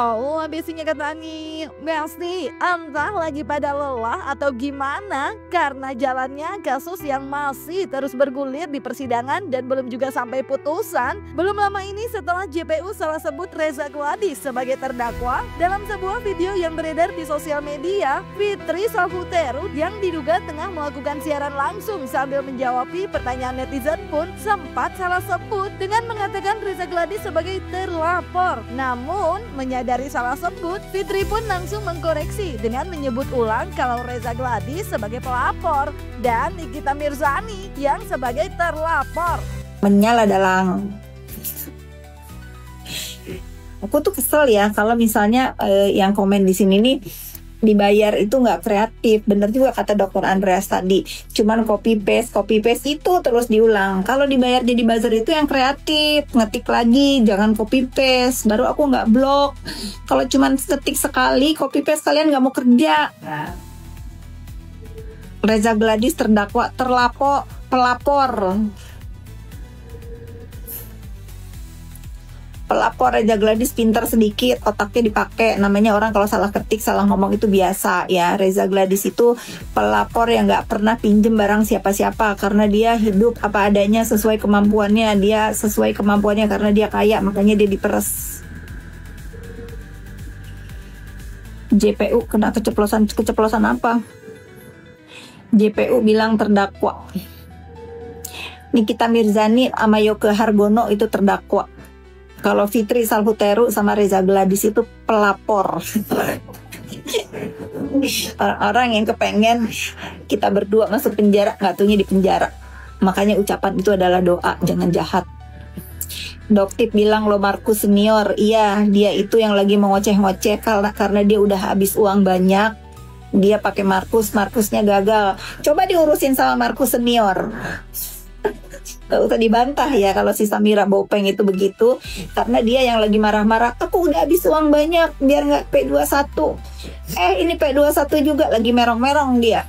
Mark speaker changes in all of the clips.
Speaker 1: Oh, habisnya kata Ani, Besti, entah lagi pada lelah atau gimana karena jalannya kasus yang masih terus bergulir di persidangan dan belum juga sampai putusan. Belum lama ini setelah JPU salah sebut Reza Gladys sebagai terdakwa dalam sebuah video yang beredar di sosial media, Fitri Salhuteru yang diduga tengah melakukan siaran langsung sambil menjawabi pertanyaan netizen pun sempat salah sebut dengan mengatakan Reza Gladys sebagai terlapor. Namun, menyadari salah sebut, Fitri pun langsung mengkoreksi dengan menyebut ulang kalau Reza Gladys sebagai pelapor dan Nikita Mirzani yang sebagai terlapor.
Speaker 2: Menyala dalang. Aku tuh kesel ya kalau misalnya yang komen di sini nih dibayar itu nggak kreatif. Bener juga kata Dokter Andreas tadi, cuman copy paste itu terus diulang. Kalau dibayar jadi buzzer itu yang kreatif, ngetik lagi, jangan copy paste. Baru aku nggak blok. Kalau cuman ketik sekali copy paste kalian nggak mau kerja. Reza Gladys terdakwa pelapor Reza Gladys pintar sedikit, otaknya dipakai. Namanya orang kalau salah ketik, salah ngomong itu biasa ya. Reza Gladys itu pelapor yang nggak pernah pinjem barang siapa-siapa karena dia hidup apa adanya sesuai kemampuannya. Dia sesuai kemampuannya karena dia kaya, makanya dia diperes. JPU kena keceplosan apa? JPU bilang terdakwa. Nikita Mirzani sama Yoke Hargono itu terdakwa. Kalau Fitri Salhuteru sama Reza Gladys itu pelapor. Orang yang kepengen kita berdua masuk penjara, nggak taunya di penjara. Makanya ucapan itu adalah doa, jangan jahat. Doktip bilang lo Markus senior. Iya, dia itu yang lagi mengoceh-ngoceh karena dia udah habis uang banyak. Dia pakai Markusnya gagal. Coba diurusin sama Markus senior. Gak usah dibantah ya kalau si Samira Bopeng itu begitu, karena dia yang lagi marah-marah, aku udah habis uang banyak biar nggak P21. Ini P21 juga lagi merong-merong dia.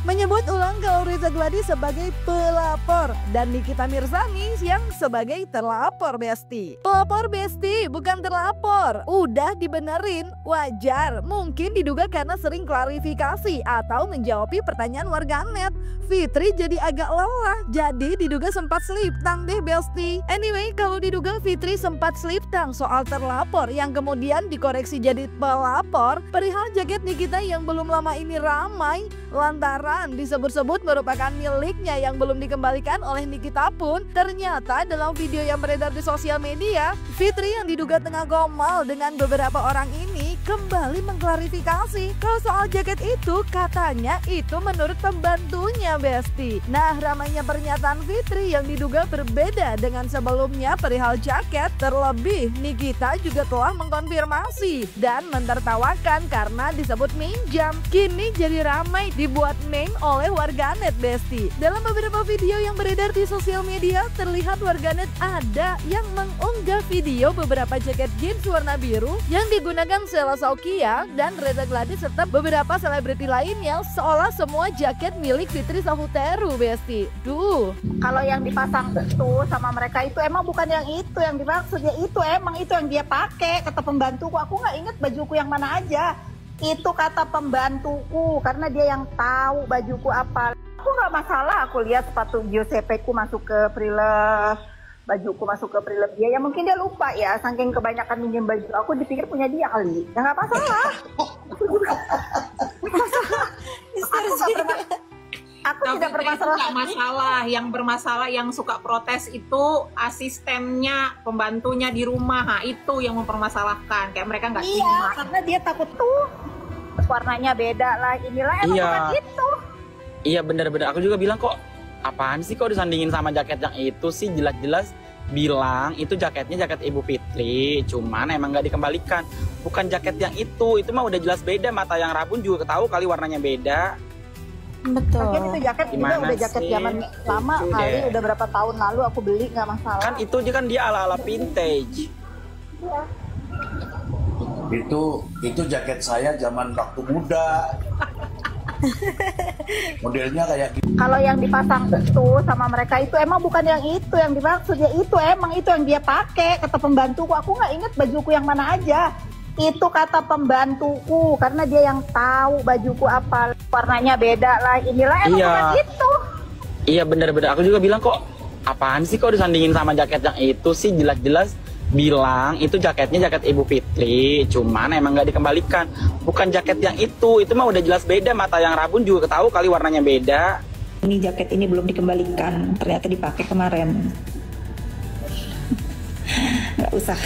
Speaker 1: Menyebut ulang kalau Reza Gladys sebagai pelapor dan Nikita Mirzani yang sebagai terlapor, Besti. Pelapor, Besti, bukan terlapor. Udah dibenerin, wajar. Mungkin diduga karena sering klarifikasi atau menjawabi pertanyaan warganet. Fitri jadi agak lelah, jadi diduga sempat seliptang deh, Besti. Anyway, kalau diduga Fitri sempat seliptang soal terlapor yang kemudian dikoreksi jadi pelapor, perihal jaket Nikita yang belum lama ini ramai lantaran disebut-sebut merupakan miliknya yang belum dikembalikan oleh Nikita pun, ternyata dalam video yang beredar di sosial media, Fitri yang diduga tengah gomal dengan beberapa orang ini kembali mengklarifikasi kalau soal jaket itu katanya itu menurut pembantunya, Besti. Nah, ramainya pernyataan Fitri yang diduga berbeda dengan sebelumnya perihal jaket, terlebih Nikita juga telah mengkonfirmasi dan mentertawakan karena disebut minjam. Kini jadi ramai dibuat meme oleh warganet, Besti. Dalam beberapa video yang beredar di sosial media, terlihat warganet ada yang mengunggah video beberapa jaket jeans warna biru yang digunakan Sheila Saukia dan Reza Gladys serta beberapa selebriti lainnya, seolah semua jaket milik Fitri Salhuteru, Besti. Duh.
Speaker 3: Kalau yang dipasang itu sama mereka itu emang bukan yang itu yang dimaksudnya, itu emang itu yang dia pakai, kata pembantuku. Aku nggak inget bajuku yang mana aja. Itu kata pembantuku karena dia yang tahu bajuku apa. Aku nggak masalah, aku lihat sepatu Giuseppe ku masuk ke Prilove, bajuku masuk ke Prilove dia. Ya mungkin dia lupa ya, saking kebanyakan minjem baju. Aku dipikir punya dia kali. Ya nggak masalah. Aku tidak bermasalah.
Speaker 4: Nggak masalah. Yang bermasalah yang suka protes itu asistennya, pembantunya di rumah. Nah, itu yang mempermasalahkan. Kayak mereka nggak terima.
Speaker 3: Iya, karena dia takut tuh warnanya beda lah. Inilah emang bukan itu.
Speaker 5: Iya bener-bener. Aku juga bilang kok apaan sih kok disandingin sama jaket yang itu sih, jelas-jelas bilang itu jaketnya jaket Ibu Fitri, cuman emang nggak dikembalikan. Bukan jaket yang itu mah udah jelas beda. Mata yang Rabun juga ketahu kali warnanya beda.
Speaker 3: Betul. Mungkin itu jaket juga udah jaket
Speaker 5: sih?
Speaker 3: zaman lama
Speaker 5: Lucu
Speaker 3: kali,
Speaker 5: deh.
Speaker 3: udah berapa tahun lalu aku beli, nggak masalah.
Speaker 5: Kan itu kan dia ala-ala vintage.
Speaker 6: Itu jaket saya zaman waktu muda. Modelnya kayak gitu.
Speaker 3: Kalau yang dipasang itu sama mereka itu emang bukan yang itu yang dimaksud, ya itu emang itu yang dia pakai, kata pembantuku. Aku nggak inget bajuku yang mana aja. Itu kata pembantuku karena dia yang tahu bajuku apa, warnanya beda lah, inilah emang
Speaker 5: Iya.
Speaker 3: bukan itu.
Speaker 5: Iya bener-bener, aku juga bilang kok apaan sih kok disandingin sama jaket yang itu sih, jelas-jelas bilang itu jaketnya jaket Ibu Fitri, cuman emang nggak dikembalikan. Bukan jaket yang itu mah udah jelas beda, mata yang rabun juga ketahu kali warnanya beda.
Speaker 2: Ini jaket ini belum dikembalikan, ternyata dipakai kemarin. Nggak usah.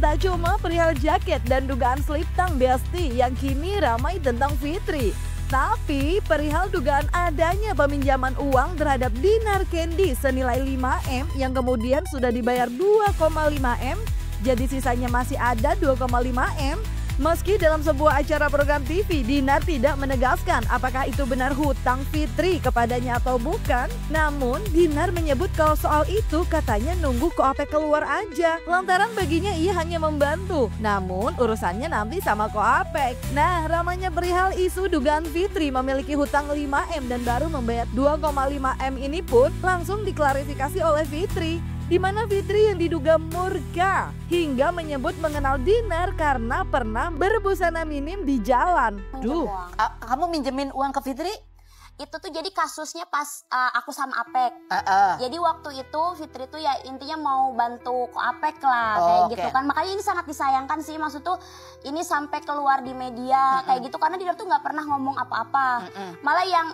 Speaker 1: Tak cuma perihal jaket dan dugaan seliptang Besti yang kini ramai tentang Fitri, tapi perihal dugaan adanya peminjaman uang terhadap Dinar Candy senilai 5M yang kemudian sudah dibayar 2,5M, jadi sisanya masih ada 2,5M. Meski dalam sebuah acara program TV, Dinar tidak menegaskan apakah itu benar hutang Fitri kepadanya atau bukan. Namun, Dinar menyebut kalau soal itu katanya nunggu Koapek keluar aja. Lantaran baginya ia hanya membantu. Namun, urusannya nanti sama Koapek. Nah, ramainya perihal isu dugaan Fitri memiliki hutang 5M dan baru membayar 2,5M ini pun langsung diklarifikasi oleh Fitri, di mana Fitri yang diduga murka hingga menyebut mengenal Dinar karena pernah berbusana minim di jalan. Duh,
Speaker 7: Kamu minjemin uang ke Fitri?
Speaker 8: Itu tuh jadi kasusnya pas aku sama Apek. Jadi waktu itu Fitri tuh ya intinya mau bantu ko Apek lah kayak gitu kan. Makanya ini sangat disayangkan sih, maksud tuh ini sampai keluar di media kayak gitu karena Dinar tuh nggak pernah ngomong apa-apa. Malah yang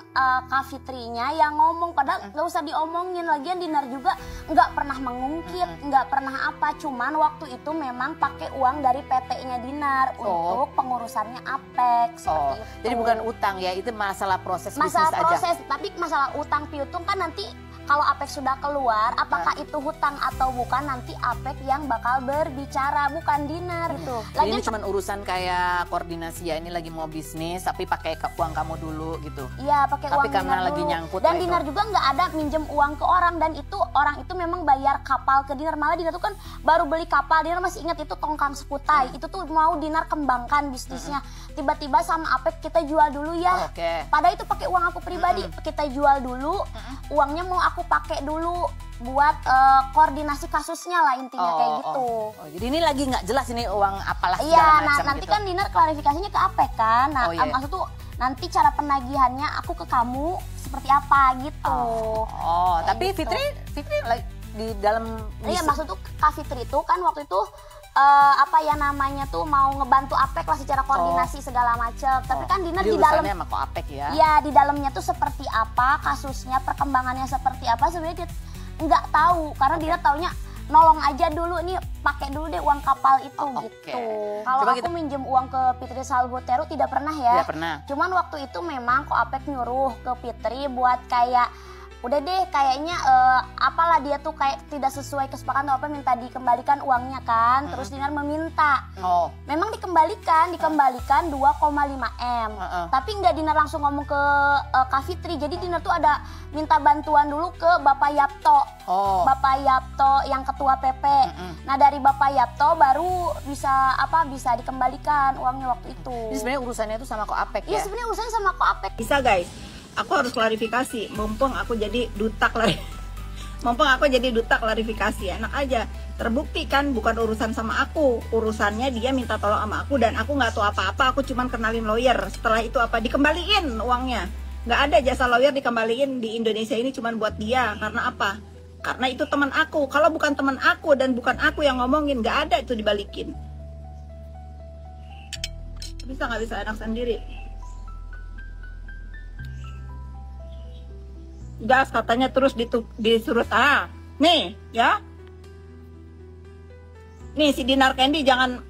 Speaker 8: Kak Fitrinya yang ngomong, padahal nggak usah diomongin, lagian Dinar juga nggak pernah mengungkit, nggak pernah apa. Cuman waktu itu memang pakai uang dari PT-nya Dinar untuk pengurusannya Apek seperti itu.
Speaker 7: Jadi bukan utang ya, itu masalah proses
Speaker 8: Masalah
Speaker 7: bisnis
Speaker 8: proses,
Speaker 7: aja.
Speaker 8: tapi masalah utang piutang kan nanti kalau Apek sudah keluar, apakah itu hutang atau bukan nanti Apek yang bakal berbicara, bukan Dinar.
Speaker 7: Jadi ini cuma urusan kayak koordinasi ya, ini lagi mau bisnis tapi pakai uang kamu dulu gitu.
Speaker 8: Iya, pakai uang
Speaker 7: Tapi karena
Speaker 8: Dinar
Speaker 7: lagi
Speaker 8: dulu.
Speaker 7: nyangkut
Speaker 8: Dan
Speaker 7: lah
Speaker 8: Dinar
Speaker 7: itu.
Speaker 8: juga nggak ada minjem uang ke orang, dan itu orang itu memang bayar kapal ke Dinar. Malah Dinar tuh kan baru beli kapal, Dinar masih ingat itu tongkang seputai. Itu tuh mau Dinar kembangkan bisnisnya. Tiba-tiba sama Apek kita jual dulu ya. Padahal itu pakai uang aku pribadi, kita jual dulu. Uangnya mau aku pakai dulu buat koordinasi kasusnya lah intinya kayak gitu.
Speaker 7: Jadi ini lagi nggak jelas ini uang apalah segala
Speaker 8: Iya,
Speaker 7: macam
Speaker 8: nah nanti
Speaker 7: gitu.
Speaker 8: kan Dinar klarifikasinya ke Apek kan. Nah, maksud tuh nanti cara penagihannya aku ke kamu seperti apa gitu.
Speaker 7: Tapi
Speaker 8: gitu.
Speaker 7: Fitri lagi di dalam
Speaker 8: Iya, maksud tuh Kak Fitri itu kan waktu itu apa ya namanya tuh mau ngebantu Apek lah secara koordinasi segala macam. Tapi kan Dinar
Speaker 7: Jadi
Speaker 8: di dalam
Speaker 7: urusannya sama Ko Apek ya.
Speaker 8: Iya, di dalamnya tuh seperti apa kasusnya, perkembangannya seperti apa sebenarnya dia nggak tahu karena Dinar taunya nolong aja dulu nih, pakai dulu deh uang kapal itu gitu. Kalau
Speaker 7: Coba
Speaker 8: aku minjem uang ke Fitri Salvoteru tidak pernah ya.
Speaker 7: Tidak pernah.
Speaker 8: Cuman waktu itu memang Ko Apek nyuruh ke Fitri buat kayak udah deh kayaknya apalah dia tuh kayak tidak sesuai kesepakatan atau apa, minta dikembalikan uangnya kan. Terus Dinar meminta. Memang dikembalikan 2,5 M. Tapi nggak Dinar langsung ngomong ke Kak Fitri. Jadi Dinar tuh ada minta bantuan dulu ke Bapak Yapto. Bapak Yapto yang ketua PP. Nah dari Bapak Yapto baru bisa dikembalikan uangnya waktu itu.
Speaker 7: Jadi sebenarnya urusannya itu sama Koapek ya?
Speaker 8: Iya sebenarnya urusannya sama Koapek.
Speaker 2: Bisa guys, aku harus klarifikasi. Mumpung aku jadi duta klarifikasi, enak aja. Terbukti kan bukan urusan sama aku, urusannya dia minta tolong sama aku dan aku nggak tahu apa-apa. Aku cuman kenalin lawyer. Setelah itu dikembaliin uangnya. Nggak ada jasa lawyer dikembaliin di Indonesia ini cuman buat dia. Karena apa? Karena itu teman aku. Kalau bukan teman aku dan bukan aku yang ngomongin, nggak ada itu dibalikin. Nggak bisa enak sendiri. Gas katanya terus disuruh nih ya. Nih si Dinar Candy jangan,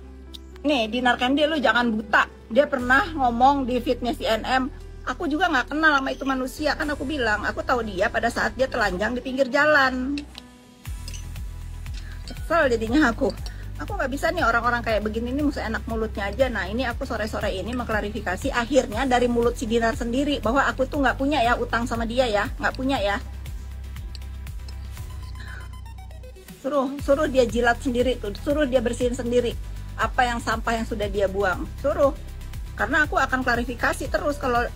Speaker 2: Dinar Candy lu jangan buta. Dia pernah ngomong di fitnya CNN, aku juga nggak kenal sama itu manusia. Kan aku bilang, aku tahu dia pada saat dia telanjang di pinggir jalan. Kesel jadinya aku nggak bisa nih orang-orang kayak begini nih mesti enak mulutnya aja. Nah ini aku sore-sore ini mengklarifikasi akhirnya dari mulut si Dinar sendiri bahwa aku tuh nggak punya ya utang sama dia ya, nggak punya ya. Suruh dia jilat sendiri tuh, suruh dia bersihin sendiri apa yang sampah yang sudah dia buang, suruh. Karena aku akan klarifikasi terus kalau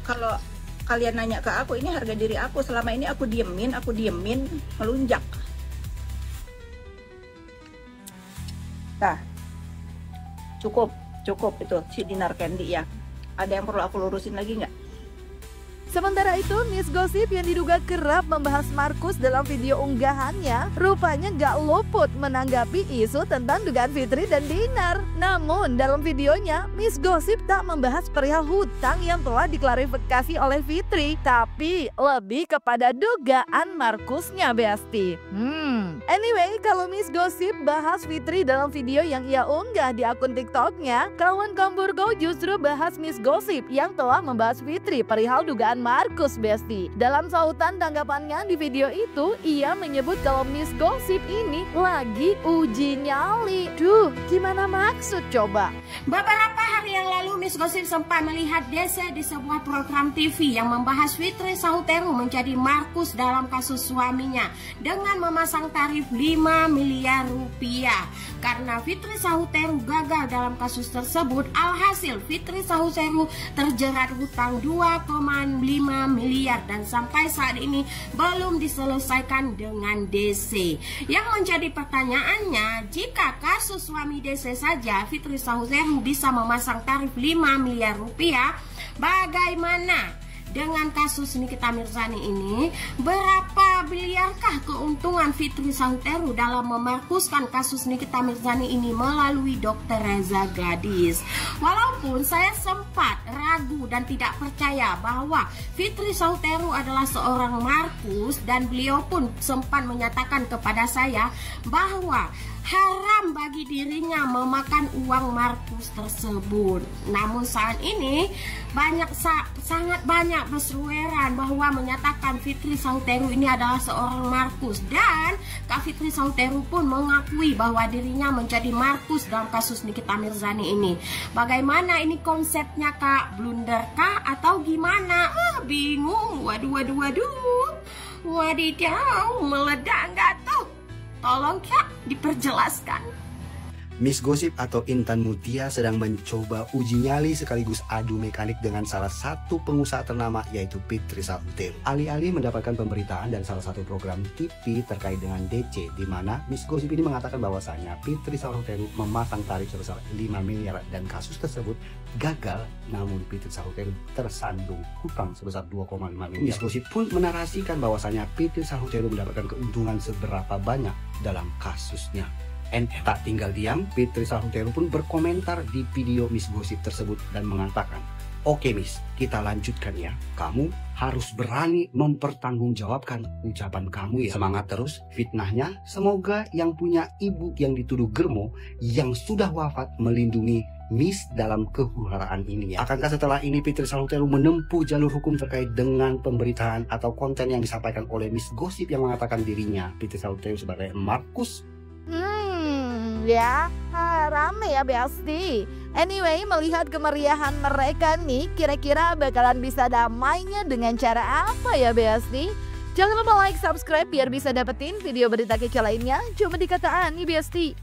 Speaker 2: kalian nanya ke aku, ini harga diri aku selama ini aku diemin melunjak. Nah, cukup itu si Dinar Candy ya. Ada yang perlu aku lurusin lagi nggak?
Speaker 1: Sementara itu, Miss Gossip yang diduga kerap membahas Markus dalam video unggahannya rupanya gak luput menanggapi isu tentang dugaan Fitri dan Dinar. Namun dalam videonya, Miss Gossip tak membahas perihal hutang yang telah diklarifikasi oleh Fitri, tapi lebih kepada dugaan Markusnya, Besti. Anyway, kalau Miss Gossip bahas Fitri dalam video yang ia unggah di akun TikToknya, kawan Komburgo justru bahas Miss Gossip yang telah membahas Fitri perihal dugaan Markus, Besti. Dalam sautan tanggapannya di video itu, ia menyebut kalau Miss Gossip ini lagi uji nyali. Duh, gimana maksud coba?
Speaker 9: Beberapa hari yang lalu Miss Gossip sempat melihat DC di sebuah program TV yang membahas Fitri Sahuteru menjadi Markus dalam kasus suaminya dengan memasang tarif 5 miliar rupiah. Karena Fitri Sahuteru gagal dalam kasus tersebut, alhasil Fitri Sahuteru terjerat hutang 2,5 miliar dan sampai saat ini belum diselesaikan dengan DC. Yang menjadi pertanyaannya, jika kasus suami DC saja Fitri Sahuteru bisa memasang tarif 5 miliar rupiah, bagaimana dengan kasus Nikita Mirzani ini? Berapa miliarkah keuntungan Fitri Sahuteru dalam memarkuskan kasus Nikita Mirzani ini melalui Dr. Reza Gadis? Walaupun saya sempat ragu dan tidak percaya bahwa Fitri Sahuteru adalah seorang Markus, dan beliau pun sempat menyatakan kepada saya bahwa haram bagi dirinya memakan uang Markus tersebut. Namun saat ini sangat banyak berserueran bahwa menyatakan Fitri Sahuteru ini adalah seorang Markus, dan Kak Fitri Sahuteru pun mengakui bahwa dirinya menjadi Markus dalam kasus Nikita Mirzani ini. Bagaimana ini konsepnya, Kak? Blunder kah atau gimana? Bingung. Waduh. Wadidaw, meledak nggak tuh? Tolong Kak diperjelaskan.
Speaker 10: Miss Gossip atau Intan Mutia sedang mencoba uji nyali sekaligus adu mekanik dengan salah satu pengusaha ternama, yaitu Fitri Sahuteru. Alih-alih mendapatkan pemberitaan dan salah satu program TV terkait dengan DC, di mana Miss Gossip ini mengatakan bahwasanya Fitri Sahuteru memasang tarif sebesar 5 miliar dan kasus tersebut gagal, namun Fitri Sahuteru tersandung hutang sebesar 2,5 miliar. Miss Gossip pun menarasikan bahwasanya Fitri Sahuteru mendapatkan keuntungan seberapa banyak dalam kasusnya. Tak tinggal diam, Fitri Sahuteru pun berkomentar di video Miss Gossip tersebut dan mengatakan, Oke Miss, kita lanjutkan ya. Kamu harus berani mempertanggungjawabkan ucapan kamu ya. Semangat terus fitnahnya. Semoga yang punya ibu yang dituduh germo yang sudah wafat melindungi Miss dalam kehuraan ini ya. Akankah setelah ini Fitri Salhuteru menempuh jalur hukum terkait dengan pemberitaan atau konten yang disampaikan oleh Miss Gosip yang mengatakan dirinya Fitri Salhuteru sebagai Markus?
Speaker 1: Ya, rame ya Besti. Anyway, melihat kemeriahan mereka nih, kira-kira bakalan bisa damainya dengan cara apa ya Besti? Jangan lupa like, subscribe biar bisa dapetin video berita kece lainnya cuma di Kata Ani Besti.